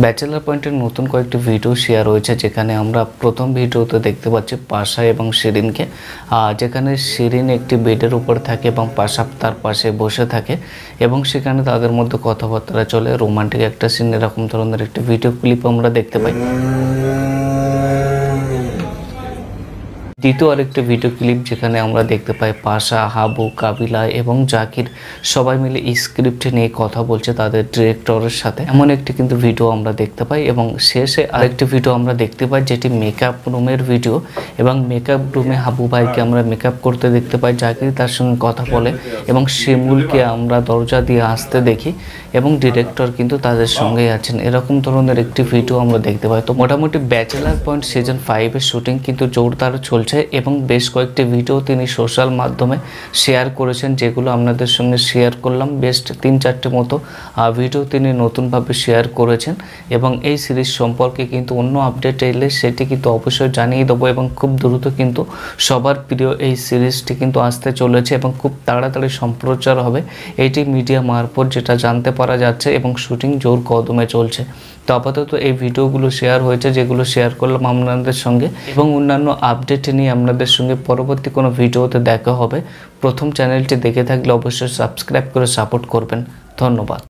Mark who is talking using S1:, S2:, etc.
S1: Bachelor পয়েন্টের নতুন কয়েকটি ভিডিও শেয়ার হয়েছে, যেখানে আমরা প্রথম ভিডিওতে দেখতে পাচ্ছি পাশা এবং শিরিনকে, যেখানে শিরিন একটি বেডের উপর থাকে এবং পাশা তার পাশে বসে থাকে এবং সেখানে তাদের মধ্যে কথাবার্তা চলে, রোমান্টিক একটা সিন, এরকম ধরনের একটি ভিডিও ক্লিপ আমরা দেখতে পাই। দ্বিতীয় আরেকটি ভিডিও ক্লিপ যেখানে আমরা দেখতে পাই পাশা, হাবু, কাবিলা এবং জাকির সবাই মিলে স্ক্রিপ্ট নিয়ে কথা বলছে তাদের ডিরেক্টরের সাথে, এমন একটি কিন্তু ভিডিও আমরা দেখতে পাই। এবং শেষে আরেকটি ভিডিও আমরা দেখতে পাই যেটি মেকআপ রুমের ভিডিও, এবং মেকআপ রুমে হাবু ভাইকে আমরা মেকআপ করতে দেখতে পাই, জাকির তার সঙ্গে কথা বলে এবং শিমুলকে আমরা দরজা দিয়ে আসতে দেখি এবং ডিরেক্টর কিন্তু তাদের সঙ্গেই আছেন, এরকম ধরনের একটি ভিডিও আমরা দেখতে পাই। তো মোটামুটি ব্যাচেলার পয়েন্ট সিজন 5-এর শুটিং কিন্তু জোরদার চলছে এবং বেশ কয়েকটি ভিডিও তিনি সোশ্যাল মাধ্যমে শেয়ার করেছেন, যেগুলো আপনাদের সঙ্গে শেয়ার করলাম। বেশ 3-4টি মতো ভিডিও তিনি নতুনভাবে শেয়ার করেছেন এবং এই সিরিজ সম্পর্কে কিন্তু অন্য আপডেট এলে সেটি কিন্তু অবশ্যই জানিয়ে দেবো এবং খুব দ্রুত কিন্তু সবার প্রিয় এই সিরিজটি কিন্তু আসতে চলেছে এবং খুব তাড়াতাড়ি সম্প্রচার হবে, এটি মিডিয়া মারফত যেটা জানতে পারা যাচ্ছে এবং শুটিং জোর কদমে চলছে। তো আপাতত এই ভিডিওগুলো শেয়ার হয়েছে, যেগুলো শেয়ার করলাম আপনাদের সঙ্গে, এবং অন্যান্য আপডেট নিয়ে আপনাদের সঙ্গে পরবর্তী কোনো ভিডিওতে দেখা হবে। প্রথম চ্যানেলটি দেখে থাকলে অবশ্যই সাবস্ক্রাইব করে সাপোর্ট করবেন। ধন্যবাদ।